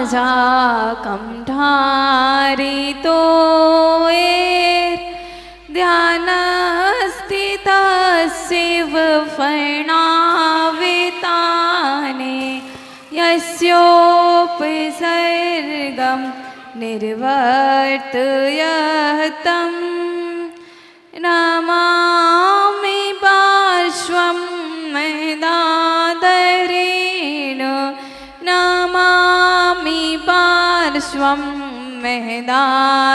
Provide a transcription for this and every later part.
समाजाकंठारितो ध्यानस्थितस्यैव फणाविताने यस्योपसर्गं निर्वर्तयतं नमामि पार्श्वं महदादरेण नमामि पार्श्वं महदादरेण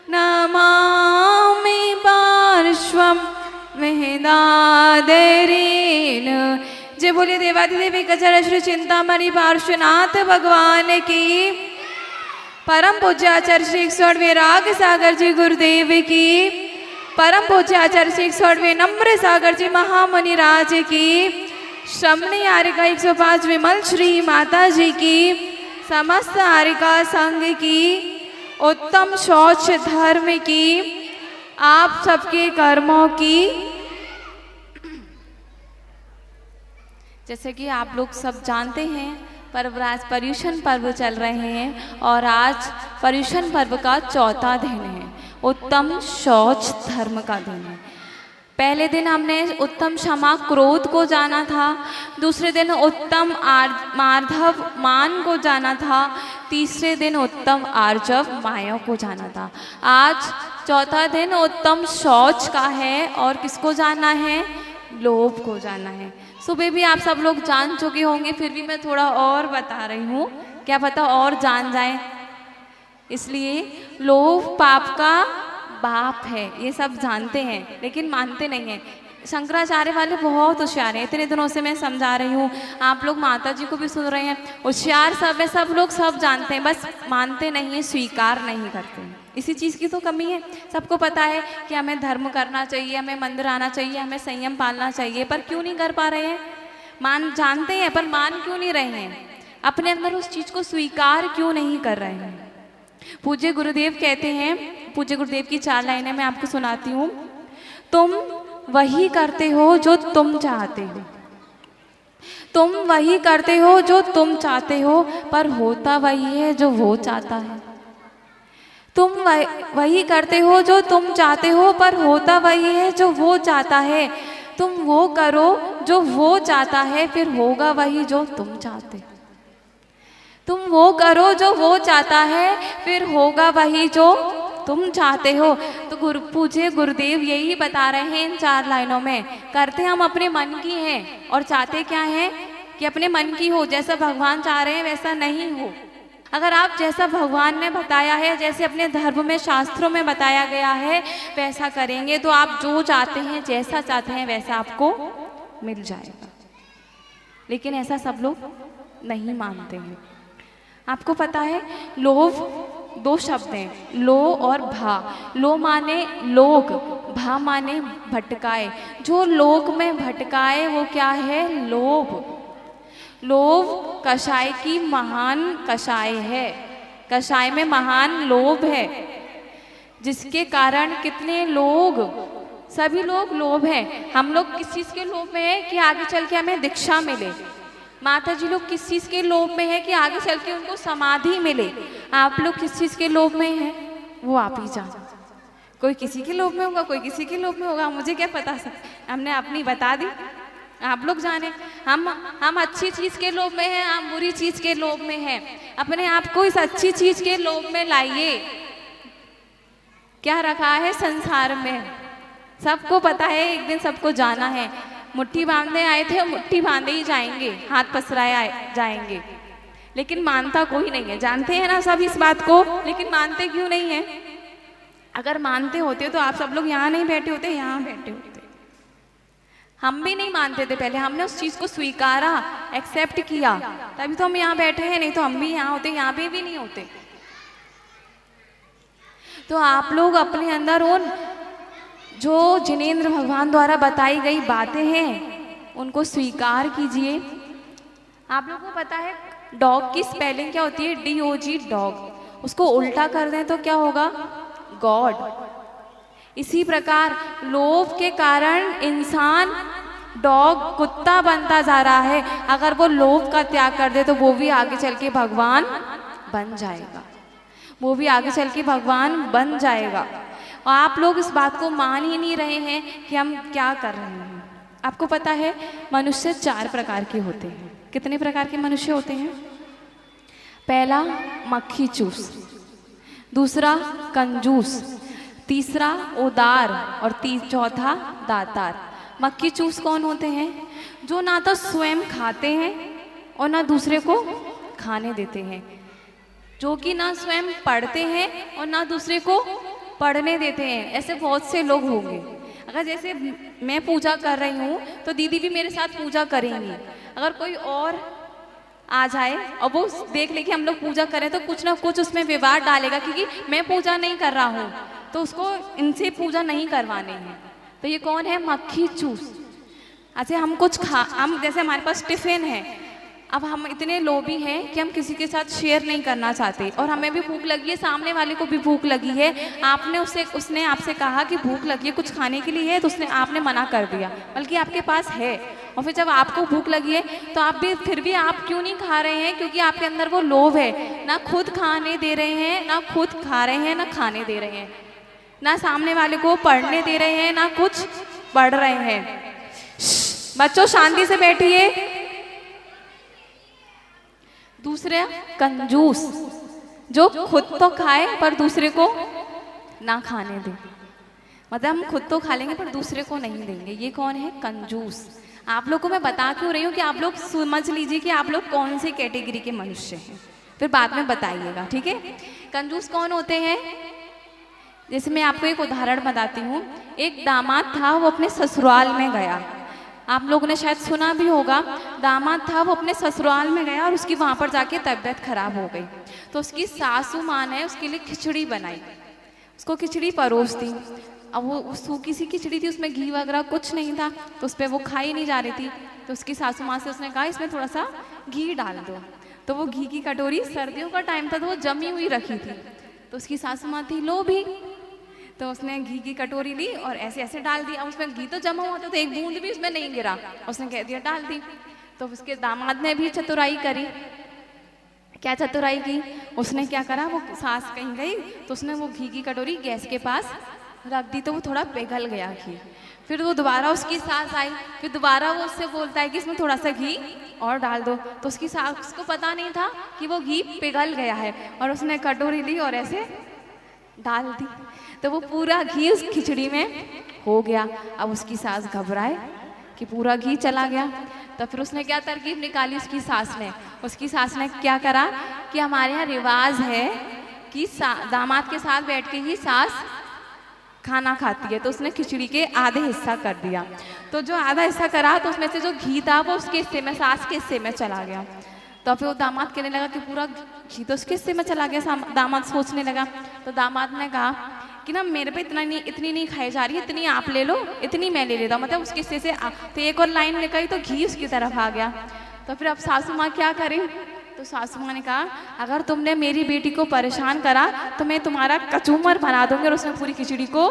नमामि पार्श्वं महदादरेण। जय बोलिए देवाधिदेव गजर श्री चिंतामणि पार्श्वनाथ भगवान की। परम पूज्य आचार्य श्री 108वें राग सागर जी गुरुदेव की। परम पूज्य आचार्य श्री 108वें नम्र सागर जी महामुनि राज की। श्रमणी आरिका 105 विमल श्री माता जी की। समस्त आरिका संघ की। उत्तम शौच धर्म की। आप सबके कर्मों की। जैसे कि आप लोग सब जानते हैं आज पर्युषण पर्व चल रहे हैं और आज पर्युषण पर्व का चौथा दिन है। उत्तम शौच धर्म का दिन है। पहले दिन हमने उत्तम क्षमा क्रोध को जाना था। दूसरे दिन उत्तम मार्धव मान को जाना था। तीसरे दिन उत्तम आर्जव माया को जाना था। आज चौथा दिन उत्तम शौच का है और किसको जानना है? लोभ को जानना है। सुबह भी आप सब लोग जान चुके होंगे, फिर भी मैं थोड़ा और बता रही हूँ, क्या पता और जान जाए। इसलिए लोभ पाप का बाप है, ये सब जानते हैं लेकिन मानते नहीं हैं। शंकराचार्य वाले बहुत होशियार हैं। इतने दिनों से मैं समझा रही हूँ, आप लोग माता जी को भी सुन रहे हैं। होशियार सब है, सब लोग सब जानते हैं, बस मानते नहीं है, स्वीकार नहीं करते हैं। इसी चीज़ की तो कमी है। सबको पता है कि हमें धर्म करना चाहिए, हमें मंदिर आना चाहिए, हमें संयम पालना चाहिए, पर क्यों नहीं कर पा रहे हैं? जानते हैं पर मान क्यों नहीं रहे हैं? अपने अंदर उस चीज़ को स्वीकार क्यों नहीं कर रहे हैं? पूज्य गुरुदेव कहते हैं, पूज्य गुरुदेव की 4 लाइनें मैं आपको सुनाती हूँ। तुम वही करते हो जो तुम चाहते हो। तुम वही करते हो जो तुम चाहते हो, पर होता वही है जो वो चाहता है। तुम वही करते हो जो तुम चाहते हो, पर होता वही है जो वो चाहता है। तुम वो करो जो वो चाहता है, फिर होगा वही जो तुम चाहते हो। तुम वो करो जो वो चाहता है, फिर होगा वही जो तुम चाहते हो। तो पूज्य गुरुदेव यही बता रहे हैं इन 4 लाइनों में। करते हम अपने मन की हैं और चाहते क्या है कि अपने मन की हो, जैसा भगवान चाह रहे हैं वैसा नहीं हो। अगर आप जैसा भगवान ने बताया है, जैसे अपने धर्म में शास्त्रों में बताया गया है वैसा करेंगे तो आप जो चाहते हैं, जैसा चाहते हैं वैसा आपको मिल जाएगा। लेकिन ऐसा सब लोग नहीं मानते हैं। आपको पता है लोभ 2 शब्द हैं, लो और भा। लो माने लोग, भा माने भटकाए। जो लोक में भटकाए वो क्या है? लोभ। लोभ कषाय की महान कषाय है। कषाय में महान लोभ है, जिसके कारण कितने लोग, सभी लोग लोभ हैं। हम लोग किस चीज़ के लोभ में है कि आगे चल के हमें दीक्षा मिले। माता जी लोग किस चीज़ के लोभ में है कि आगे चल के उनको समाधि मिले। आप लोग किस चीज़ के लोभ में हैं वो आप ही जानो। कोई किसी के लोभ में होगा, कोई किसी के लोभ में होगा, मुझे क्या पता। सब हमने अपनी बता दी, आप लोग जाने। हम अच्छी चीज़ के लोभ में हैं, हम बुरी चीज़ के लोभ में हैं। अपने आप को इस अच्छी चीज़ के लोभ में लाइए। क्या रखा है संसार में? सबको पता है एक दिन सबको जाना है। मुट्ठी बांधे आए थे, मुट्ठी बांधे ही जाएंगे, हाथ पसराए जाएंगे। लेकिन मानता कोई नहीं है। जानते हैं ना सब इस बात को, लेकिन मानते क्यों नहीं है? अगर मानते होते तो आप सब लोग यहाँ नहीं बैठे होते, यहाँ बैठे होते। हम भी नहीं मानते थे पहले, हमने उस चीज़ को स्वीकारा, एक्सेप्ट किया, तभी तो हम यहाँ बैठे हैं। नहीं तो हम भी यहाँ होते, यहाँ भी नहीं होते। तो आप लोग अपने अंदर उन जो जिनेंद्र भगवान द्वारा बताई गई बातें हैं उनको स्वीकार कीजिए। आप लोगों को पता है डॉग की स्पेलिंग क्या होती है? DOG, dog. उसको उल्टा कर दें तो क्या होगा? गॉड। इसी प्रकार लोभ के कारण इंसान डॉग कुत्ता बनता जा रहा है, अगर वो लोभ का त्याग कर दे तो वो भी आगे चल के भगवान बन जाएगा, वो भी आगे चल के भगवान बन जाएगा। और आप लोग इस बात को मान ही नहीं रहे हैं कि हम क्या कर रहे हैं। आपको पता है मनुष्य 4 प्रकार के होते हैं। कितने प्रकार के मनुष्य होते हैं? पहला मक्खी चूस, दूसरा कंजूस, तीसरा उदार और चौथा दातार। मक्खी चूस कौन होते हैं? जो ना तो स्वयं खाते हैं और ना दूसरे को खाने देते हैं, जो कि ना स्वयं पढ़ते हैं और ना दूसरे को पढ़ने देते हैं। ऐसे बहुत से लोग होंगे। अगर जैसे मैं पूजा कर रही हूँ तो दीदी भी मेरे साथ पूजा करेंगी। अगर कोई और आ जाए और वो देख ले कि हम लोग पूजा करें तो कुछ ना कुछ उसमें विवाद डालेगा, क्योंकि मैं पूजा नहीं कर रहा हूँ तो उसको इनसे पूजा नहीं करवानी है। तो ये कौन है? मक्खी चूस। अच्छा, हम जैसे हमारे पास टिफिन है, अब हम इतने लोभी हैं कि हम किसी के साथ शेयर नहीं करना चाहते, और हमें भी भूख लगी है, सामने वाले को भी भूख लगी है, उसने आपसे कहा कि भूख लगी है कुछ खाने के लिए है, तो आपने मना कर दिया, बल्कि आपके पास है, और फिर जब आपको भूख लगी है तो फिर भी आप क्यों नहीं खा रहे हैं? क्योंकि आपके अंदर वो लोभ है, ना खुद खाने दे रहे हैं, ना खुद खा रहे हैं, ना खाने दे रहे हैं, ना सामने वाले को पढ़ने दे रहे हैं, ना कुछ पढ़ रहे हैं। बच्चों शांति से बैठिए। दूसरा कंजूस, जो खुद तो खाए पर दूसरे को ना खाने दे, मतलब हम खुद तो खा लेंगे पर दूसरे को नहीं देंगे। ये कौन है? कंजूस। आप लोग को मैं बता क्यों रही हूँ कि आप लोग समझ लीजिए कि आप लोग कौन सी कैटेगरी के मनुष्य हैं, फिर बाद में बताइएगा, ठीक है? कंजूस कौन होते हैं? जैसे मैं आपको एक उदाहरण बताती हूँ। एक दामाद था, वो अपने ससुराल में गया। आप लोगों ने शायद सुना भी होगा। दामाद था, वो अपने ससुराल में गया और उसकी वहाँ पर जाके तबीयत खराब हो गई, तो उसकी सासू माँ ने उसके लिए खिचड़ी बनाई, उसको खिचड़ी परोस दी। अब वो सूखी सी खिचड़ी थी, उसमें घी वगैरह कुछ नहीं था, तो उस पर वो खाई नहीं जा रही थी। तो उसकी सासू माँ से उसने कहा इसमें थोड़ा सा घी डाल दो। तो वो घी की कटोरी, सर्दियों का टाइम था तो वो जमी हुई रखी थी, तो उसकी सासू माँ थी लोभी, तो उसने घी की कटोरी ली और ऐसे ऐसे डाल दी। अब उसमें घी तो जमा हुआ था, तो एक बूंद भी उसमें नहीं गिरा, उसने कह दिया डाल दी। तो उसके दामाद ने भी चतुराई करी। क्या चतुराई की? उसने क्या करा, वो सास कहीं गई तो उसने वो घी की कटोरी गैस के पास रख दी, तो वो थोड़ा पिघल गया घी। फिर वो दोबारा उसकी सास आई, फिर दोबारा वो उससे बोलता है कि इसमें थोड़ा सा घी और डाल दो। तो उसकी सास को पता नहीं था कि वो घी पिघल गया है, और उसने कटोरी ली और ऐसे डाल दी, तो वो पूरा घी उस खिचड़ी में हो गया। अब उसकी सास घबराए कि पूरा घी चला गया, तो फिर उसने क्या तरकीब निकाली उसकी सास ने क्या करा कि हमारे यहाँ रिवाज है कि दामाद के साथ बैठ के ही सास खाना खाती है, तो उसने खिचड़ी के आधे हिस्सा कर दिया। तो जो आधा हिस्सा करा तो उसमें से जो घी था वो उसके हिस्से में, सास के हिस्से में चला गया। तो फिर वो दामाद कहने लगा कि पूरा घी तो उसके हिस्से में चला गया। दामाद सोचने लगा, तो दामाद ने कहा कि ना मेरे पे इतनी नहीं खाई जा रही है, इतनी आप ले लो, इतनी मैं ले लेता हूँ, मतलब उसके हिस्से से तो एक और लाइन निकली तो घी उसकी तरफ आ गया। तो फिर अब सासू माँ क्या करें? तो सासू माँ ने कहा अगर तुमने मेरी बेटी को परेशान करा तो मैं तुम्हारा कचूमर बना दूंगी, और उसने पूरी खिचड़ी को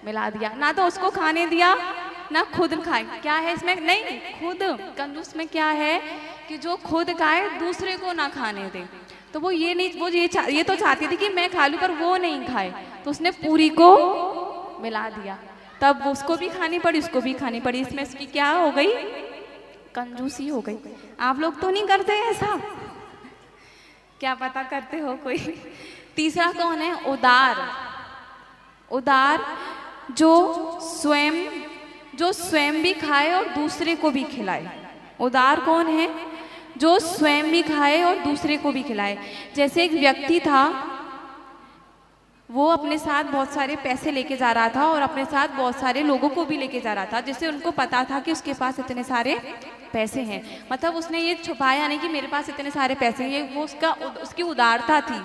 मिला दिया। ना तो उसको खाने दिया ना खुद खाए। क्या है इसमें? नहीं, खुद कंजूस में क्या है कि जो खुद खाए दूसरे को ना खाने दे। तो वो ये तो चाहती थी कि मैं खा लूं, पर वो नहीं खाए, तो उसने पूरी को मिला दिया। तब उसको भी खानी पड़ी, उसको भी खानी पड़ी। इसमें इसकी क्या हो गई? कंजूसी हो गई। आप लोग तो नहीं करते ऐसा? क्या पता करते हो कोई। तीसरा कौन है? उदार, जो स्वयं भी खाए और दूसरे को भी खिलाए। उदार कौन है? जो स्वयं भी खाए और दूसरे को भी खिलाए। जैसे एक व्यक्ति था, वो अपने साथ बहुत सारे पैसे लेके जा रहा था और अपने साथ बहुत सारे लोगों को भी लेके जा रहा था, जिससे उनको पता था कि उसके पास इतने सारे पैसे हैं। मतलब उसने ये छुपाया नहीं कि मेरे पास इतने सारे पैसे हैं, वो उसकी उदारता थी।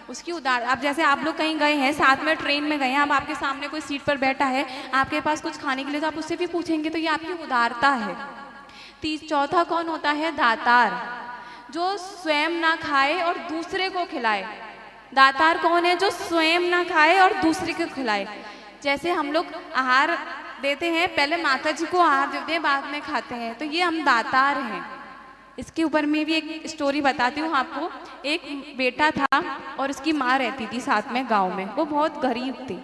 अब जैसे आप लोग कहीं गए हैं, साथ में ट्रेन में गए हैं, अब आपके सामने कोई सीट पर बैठा है, आपके पास कुछ खाने के लिए, तो आप उससे भी पूछेंगे, तो ये आपकी उदारता है। चौथा कौन होता है? दातार, जो स्वयं ना खाए और दूसरे को खिलाए। दातार कौन है? जो स्वयं ना खाए और दूसरे को खिलाए। जैसे हम लोग आहार देते हैं, पहले माता जी को आहार देते हैं, बाद में खाते हैं। तो ये हम दातार हैं। इसके ऊपर में भी एक स्टोरी बताती हूँ आपको। एक बेटा था और उसकी माँ रहती थी साथ में गांव में। वो बहुत गरीब थी,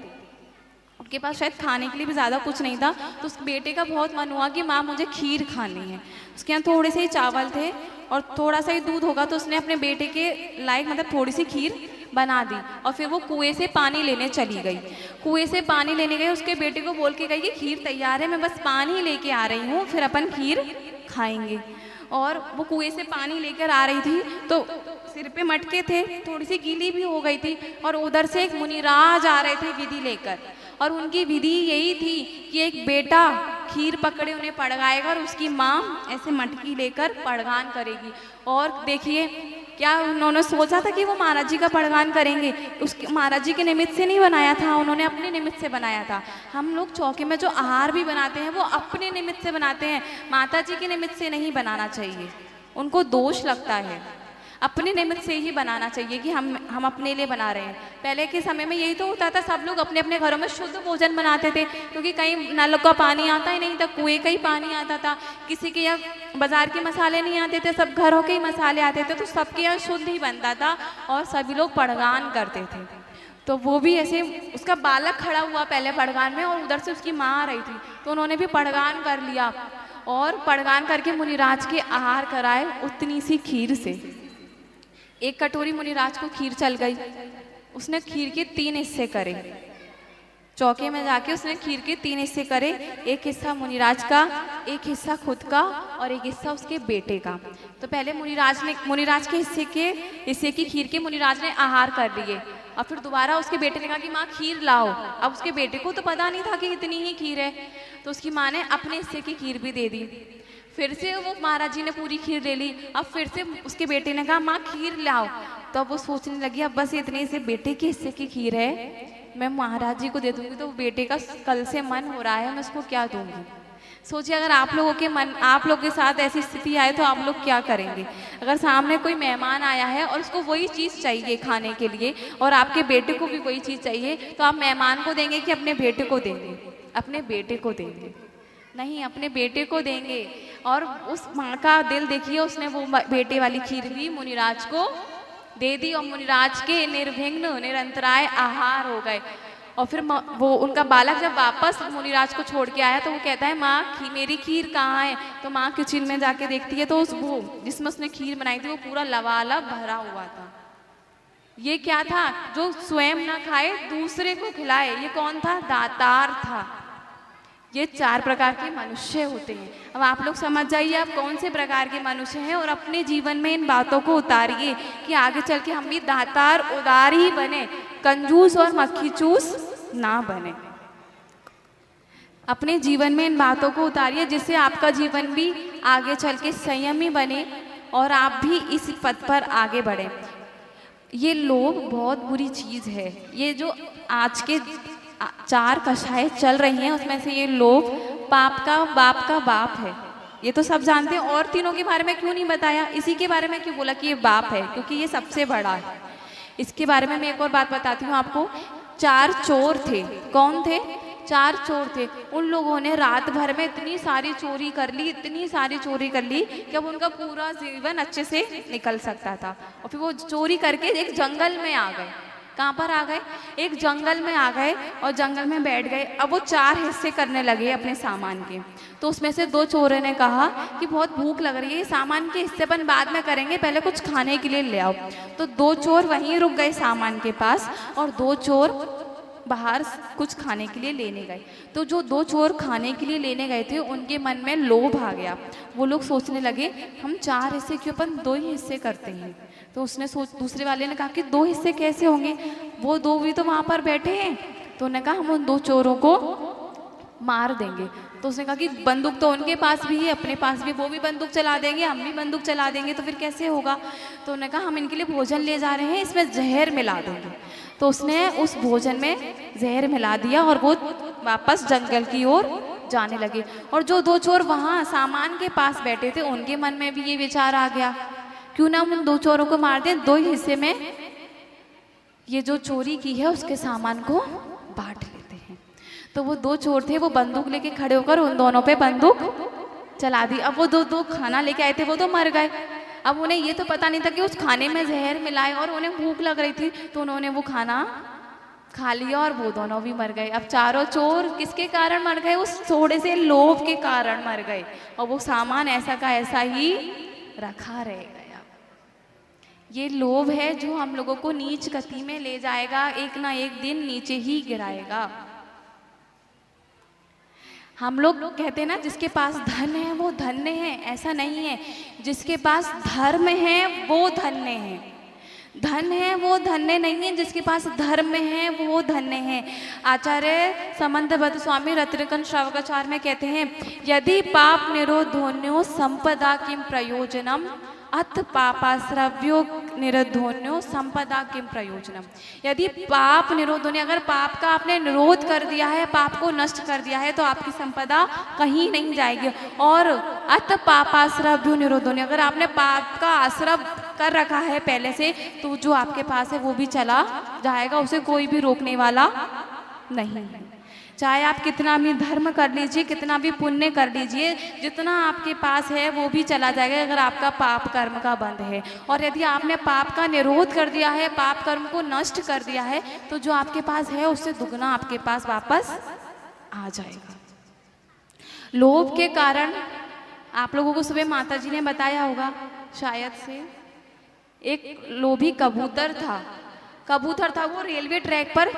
उनके पास शायद खाने के लिए भी ज़्यादा कुछ नहीं था। तो उस बेटे का बहुत मन हुआ कि माँ मुझे खीर खानी है। उसके यहाँ थोड़े से ही चावल थे और थोड़ा सा ही दूध होगा, तो उसने अपने बेटे के लायक मतलब थोड़ी सी खीर बना दी और फिर वो कुएं से पानी लेने चली गई। कुएं से पानी लेने गई, उसके बेटे को बोल के गई कि खीर तैयार है, मैं बस पानी लेके आ रही हूँ, फिर अपन खीर खाएंगे। और वो कुएं से पानी लेकर आ रही थी तो सिर पे मटके थे, थोड़ी सी गीली भी हो गई थी। और उधर से एक मुनिराज आ रहे थे विधि लेकर, और उनकी विधि यही थी कि एक बेटा खीर पकड़े उन्हें पड़गाएगा और उसकी माँ ऐसे मटकी लेकर पड़गान करेगी। और देखिए क्या उन्होंने सोचा था कि वो महाराज जी का पड़गान करेंगे, उसके महाराज जी के निमित्त से नहीं बनाया था, उन्होंने अपने निमित्त से बनाया था। हम लोग चौके में जो आहार भी बनाते हैं वो अपने निमित्त से बनाते हैं, माता जी के निमित्त से नहीं बनाना चाहिए, उनको दोष लगता है। अपने निमित्त से ही बनाना चाहिए कि हम अपने लिए बना रहे हैं। पहले के समय में यही तो होता था, सब लोग अपने अपने घरों में शुद्ध भोजन बनाते थे, क्योंकि कहीं नल का पानी आता ही नहीं था, कुएं का ही पानी आता था, किसी के यहाँ बाजार के मसाले नहीं आते थे, सब घरों के ही मसाले आते थे, तो सबके यहाँ शुद्ध ही बनता था और सभी लोग पड़गान करते थे। तो वो भी ऐसे उसका बालक खड़ा हुआ पहले पड़गान में और उधर से उसकी माँ आ रही थी, तो उन्होंने भी पड़गान कर लिया और पड़गान करके मुनिराज के आहार कराए उतनी सी खीर से। एक कटोरी मुनिराज को खीर चल गई, उसने खीर के 3 हिस्से करे। चौके में जाके उसने खीर के 3 हिस्से करे, एक हिस्सा मुनिराज का, एक हिस्सा खुद का और एक हिस्सा उसके बेटे का। तो पहले मुनिराज के हिस्से की खीर के मुनिराज ने आहार कर लिए और फिर दोबारा उसके बेटे ने कहा कि माँ खीर लाओ। अब उसके बेटे को तो पता नहीं था कि इतनी ही खीर है, तो उसकी माँ ने अपने हिस्से की खीर भी दे दी। फिर से वो महाराज जी ने पूरी खीर ले ली। अब फिर से उसके बेटे ने कहा माँ खीर लाओ। तो अब वो सोचने लगी अब बस इतने से बेटे के हिस्से की खीर है, मैं महाराज जी को दे दूंगी तो बेटे का कल से मन हो रहा है, मैं उसको क्या दूंगी। सोचिए अगर आप लोगों के साथ ऐसी स्थिति आए तो आप लोग क्या करेंगे। अगर सामने कोई मेहमान आया है और उसको वही चीज़ चाहिए खाने के लिए और आपके बेटे को भी वही चीज़ चाहिए, तो आप मेहमान को देंगे कि अपने बेटे को देंगे? अपने बेटे को देंगे, नहीं अपने बेटे को देंगे। और उस माँ का दिल देखिए, उसने वो बेटे वाली खीर भी मुनिराज को दे दी और मुनिराज के निर्विघ्न निरंतराय आहार हो गए। और फिर वो उनका बालक जब वापस मुनिराज को छोड़ के आया तो वो कहता है माँ मेरी खीर कहाँ है। तो माँ किचन में जाके देखती है तो वो जिसमें उसने खीर बनाई थी वो पूरा लबालब भरा हुआ था। ये क्या था? जो स्वयं ना खाए दूसरे को खिलाए। ये कौन था? दातार था। ये 4 प्रकार के मनुष्य होते हैं। अब आप लोग समझ जाइए आप कौन से प्रकार के मनुष्य हैं और अपने जीवन में इन बातों को उतारिए कि आगे चल के हम भी दातार उदार ही बने, कंजूस और मक्खी चूस ना बने। अपने जीवन में इन बातों को उतारिए जिससे आपका जीवन भी आगे चल के संयमी बने और आप भी इस पथ पर आगे बढ़े। ये लोभ बहुत बुरी चीज है। ये जो आज के 4 कषाय चल रही हैं उसमें से ये लोभ पाप का बाप है। ये तो सब जानते हैं। और तीनों के बारे में क्यों नहीं बताया? इसी के बारे में क्यों बोला कि ये बाप है? क्योंकि ये सबसे बड़ा है। इसके बारे में मैं एक और बात बताती हूँ आपको। 4 चोर थे। कौन थे? 4 चोर थे। उन लोगों ने रात भर में इतनी सारी चोरी कर ली कि अब उनका पूरा जीवन अच्छे से निकल सकता था। और फिर वो चोरी करके एक जंगल में आ गए। कहाँ पर आ गए? एक जंगल में आ गए और जंगल में बैठ गए। अब वो 4 हिस्से करने लगे अपने सामान के। तो उसमें से 2 चोरों ने कहा कि बहुत भूख लग रही है, सामान के हिस्से अपन बाद में करेंगे, पहले कुछ खाने के लिए ले आओ। तो 2 चोर वहीं रुक गए सामान के पास और 2 चोर बाहर कुछ खाने के लिए लेने गए। तो जो 2 चोर खाने के लिए लेने गए थे उनके मन में लोभ आ गया। वो लोग सोचने लगे हम 4 हिस्से क्यों अपन 2 ही हिस्से करते हैं। तो दूसरे वाले ने कहा कि 2 हिस्से कैसे होंगे, वो 2 भी तो वहाँ पर बैठे हैं। तो उन्होंने कहा हम उन 2 चोरों को मार देंगे। तो उसने कहा कि बंदूक तो उनके पास भी है, अपने पास भी, वो भी बंदूक चला देंगे, हम भी बंदूक चला देंगे, तो फिर कैसे होगा। तो उन्होंने कहा हम इनके लिए भोजन ले जा रहे हैं, इसमें जहर मिला देंगे। तो उसने उस भोजन में जहर मिला दिया और वो वापस जंगल की ओर जाने लगे। और जो 2 चोर वहाँ सामान के पास बैठे थे उनके मन में भी ये विचार आ गया क्यों ना हम 2 चोरों को मार दें, 2 हिस्से में ये जो चोरी की है उसके सामान को बांट लेते हैं। तो वो दो चोर थे, वो बंदूक लेके खड़े होकर उन दोनों पे बंदूक चला दी। अब वो दो दो खाना लेके आए थे, वो तो मर गए। अब उन्हें ये तो पता नहीं था कि उस खाने में जहर मिलाए, और उन्हें भूख लग रही थी तो उन्होंने वो खाना खा लिया और वो दोनों भी मर गए। अब चारों चोर किसके कारण मर गए? उस थोड़े से लोभ के कारण मर गए, और वो सामान ऐसा का ऐसा ही रखा रह गया। ये लोभ है जो हम लोगों को नीच गति में ले जाएगा, एक ना एक दिन नीचे ही गिराएगा। हम लोग कहते हैं ना, जिसके पास धन है वो धन्य है। ऐसा नहीं है, जिसके पास धर्म है वो धन्य है। धन है वो धन्य नहीं है, जिसके पास धर्म है वो धन्य है। आचार्य समंतभद्र स्वामी रत्नकन श्रावकाचार्य में कहते हैं, यदि पाप निरोधोन्यो संपदा किम प्रयोजनम अथ पापाश्रव्यो निरोधोन्यो संपदा किम प्रयोजनम। यदि पाप निरोधोन्य, अगर पाप का आपने निरोध कर दिया है, पाप को नष्ट कर दिया है, तो आपकी संपदा कहीं नहीं जाएगी। और अथ पापाश्रव्यो निरोधोन्य, अगर आपने पाप का आश्रव कर रखा है पहले से, तो जो आपके पास है वो भी चला जाएगा, उसे कोई भी रोकने वाला नहीं है। चाहे आप कितना भी धर्म कर लीजिए, कितना भी पुण्य कर लीजिए, जितना आपके पास है वो भी चला जाएगा अगर आपका पाप कर्म का बंध है। और यदि आपने पाप का निरोध कर दिया है, पाप कर्म को नष्ट कर दिया है, तो जो आपके पास है उससे दुगना आपके पास वापस आ जाएगा। लोभ के कारण आप लोगों को सुबह माता जी ने बताया होगा शायद से, एक लोभी कबूतर था, वो रेलवे ट्रैक पर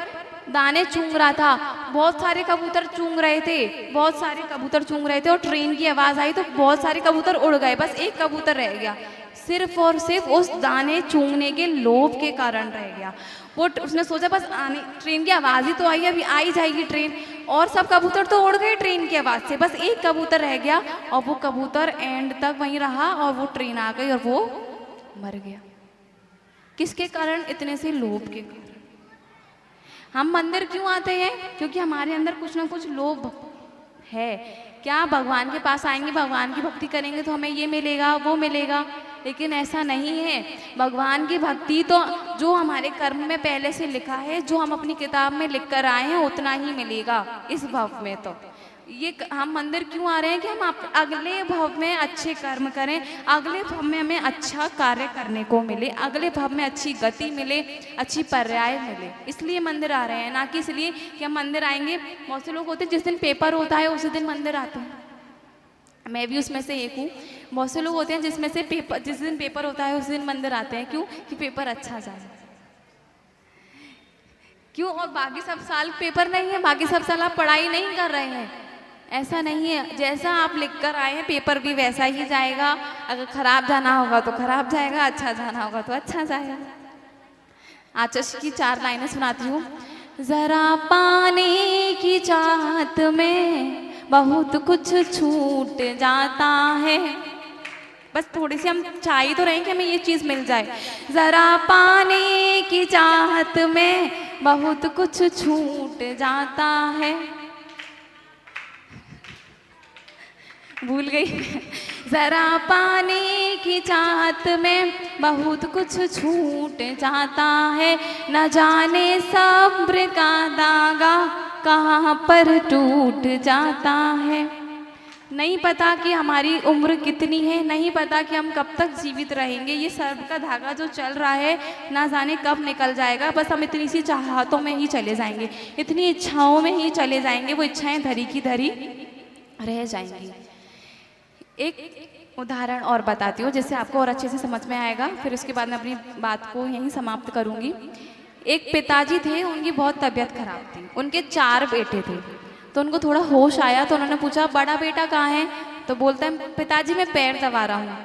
दाने चूंग रहा था। बहुत सारे कबूतर चूंग रहे थे और ट्रेन की आवाज आई तो बहुत सारे कबूतर उड़ गए, बस एक कबूतर रह गया, सिर्फ और सिर्फ उस दाने चूंगने के लोभ के कारण रह गया। उसने सोचा बस ट्रेन की आवाज ही तो आई, अभी आई जाएगी ट्रेन, और सब कबूतर तो उड़ गए ट्रेन की आवाज से, बस एक कबूतर रह गया, और वो कबूतर एंड तक वहीं रहा और वो ट्रेन आ गई और वो मर गया। किसके कारण? इतने से लोभ के कारण। हम मंदिर क्यों आते हैं? क्योंकि हमारे अंदर कुछ ना कुछ लोभ है। क्या भगवान के पास आएंगे, भगवान की भक्ति करेंगे तो हमें ये मिलेगा वो मिलेगा, लेकिन ऐसा नहीं है। भगवान की भक्ति तो जो हमारे कर्म में पहले से लिखा है, जो हम अपनी किताब में लिख कर आए हैं, उतना ही मिलेगा इस भव में। तो ये हम मंदिर क्यों आ रहे हैं कि हम अगले भव में अच्छे कर्म करें, अगले भव में हमें अच्छा कार्य करने को मिले, अगले भव में अच्छी गति मिले, अच्छी पर्याय मिले, इसलिए मंदिर आ रहे हैं। ना कि इसलिए कि हम मंदिर आएंगे। बहुत से लोग होते हैं जिस दिन पेपर होता है उसी दिन मंदिर आते हैं, मैं भी उसमें से एक हूँ। बहुत से लोग होते हैं जिस दिन पेपर होता है उस दिन मंदिर आते हैं। क्यों? कि पेपर अच्छा जाए। क्यों? और बाकी सब साल पेपर नहीं है, बाकी सब साल आप पढ़ाई नहीं कर रहे हैं, ऐसा नहीं है। जैसा आप लिख कर आए हैं पेपर भी वैसा ही जाएगा। अगर खराब जाना होगा तो खराब जाएगा, अच्छा जाना होगा तो अच्छा जाएगा। आचश की 4 लाइनें सुनाती हूँ। जरा पाने की चाहत में बहुत कुछ छूट जाता है। बस थोड़ी सी हम चाह ही तो रहे हैं कि हमें ये चीज़ मिल जाए। जरा पाने की चाहत में बहुत कुछ छूट जाता है। भूल गई। जरा पाने की चाहत में बहुत कुछ छूट जाता है, न जाने सब्र का धागा कहाँ पर टूट जाता है। नहीं पता कि हमारी उम्र कितनी है, नहीं पता कि हम कब तक जीवित रहेंगे। ये सब्र का धागा जो चल रहा है ना जाने कब निकल जाएगा। बस हम इतनी सी चाहतों में ही चले जाएंगे, इतनी इच्छाओं में ही चले जाएंगे, वो इच्छाएं धरी की धरी रह जाएंगी। एक उदाहरण और बताती हूँ जिससे आपको और अच्छे से समझ में आएगा, फिर उसके बाद मैं अपनी बात को यहीं समाप्त करूँगी। एक पिताजी थे, उनकी बहुत तबीयत खराब थी, उनके 4 बेटे थे। तो उनको थोड़ा होश आया तो उन्होंने पूछा बड़ा बेटा कहाँ है? तो बोलता है पिताजी मैं पैर दबा रहा हूँ।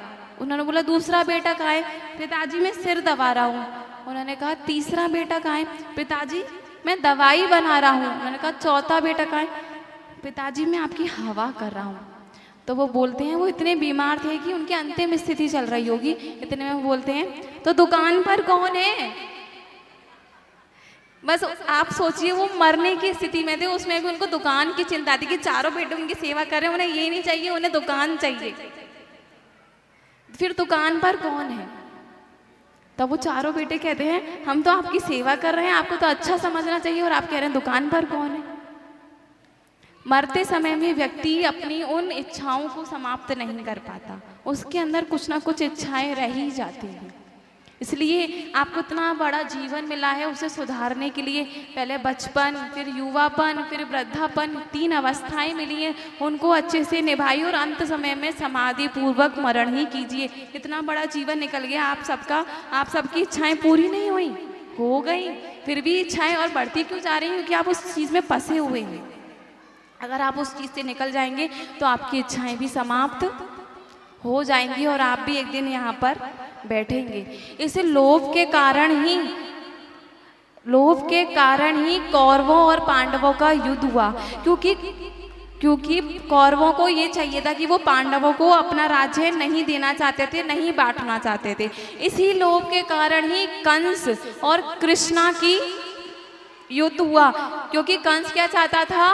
उन्होंने बोला दूसरा बेटा कहाँ है? पिताजी मैं सिर दबा रहा हूँ। उन्होंने कहा तीसरा बेटा कहाँ है? पिताजी मैं दवाई बना रहा हूँ। उन्होंने कहा चौथा बेटा कहाँ है? पिताजी मैं आपकी हवा कर रहा हूँ। तो वो बोलते हैं वो इतने बीमार थे कि उनकी अंतिम स्थिति चल रही होगी, इतने में बोलते हैं तो दुकान पर कौन है? बस आप सोचिए वो मरने की स्थिति में थे, उसमें भी उनको दुकान की चिंता थी कि चारों बेटे उनकी सेवा कर रहे हैं, उन्हें ये नहीं चाहिए, उन्हें दुकान चाहिए। फिर दुकान पर कौन है? तब वो चारों बेटे कहते हैं हम तो आपकी सेवा कर रहे हैं, आपको तो अच्छा समझना चाहिए, और आप कह रहे हैं दुकान पर कौन है? मरते समय में व्यक्ति अपनी उन इच्छाओं को समाप्त नहीं कर पाता, उसके अंदर कुछ ना कुछ इच्छाएं रह ही जाती हैं। इसलिए आपको इतना बड़ा जीवन मिला है, उसे सुधारने के लिए पहले बचपन, फिर युवापन, फिर वृद्धापन, 3 अवस्थाएं मिली हैं, उनको अच्छे से निभाइए और अंत समय में समाधि पूर्वक मरण ही कीजिए। इतना बड़ा जीवन निकल गया आप सबकी इच्छाएं पूरी नहीं हुई, हो गई, फिर भी इच्छाएं और बढ़ती क्यों जा रही हैं? क्योंकि आप उस चीज़ में फंसे हुए हैं। अगर आप उस चीज़ से निकल जाएंगे तो आपकी इच्छाएं भी समाप्त हो जाएंगी और आप भी एक दिन यहाँ पर बैठेंगे। इसे लोभ के कारण ही कौरवों और पांडवों का युद्ध हुआ, क्योंकि कौरवों को ये चाहिए था कि वो पांडवों को अपना राज्य नहीं देना चाहते थे, नहीं बांटना चाहते थे। इसी लोभ के कारण ही कंस और कृष्णा की युद्ध हुआ, क्योंकि कंस क्या चाहता था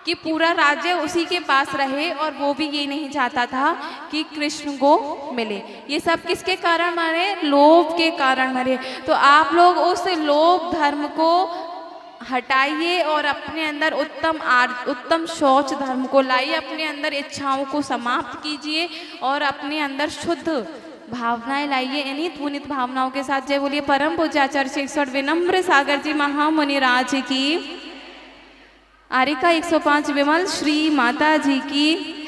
कि पूरा राज्य उसी के पास रहे और वो भी ये नहीं चाहता था कि कृष्ण को मिले। ये सब किसके कारण मरे? लोभ के कारण मरे। तो आप लोग उस लोभ धर्म को हटाइए और अपने अंदर उत्तम शौच धर्म को लाइए, अपने अंदर इच्छाओं को समाप्त कीजिए और अपने अंदर शुद्ध भावनाएं लाइए। इन्हीं पुनित भावनाओं के साथ जय बोलिए परम पूज्य आचार्य 61 विनम्र सागर जी महामुनि राज की, आरिका 105 विमल श्री माता जी की।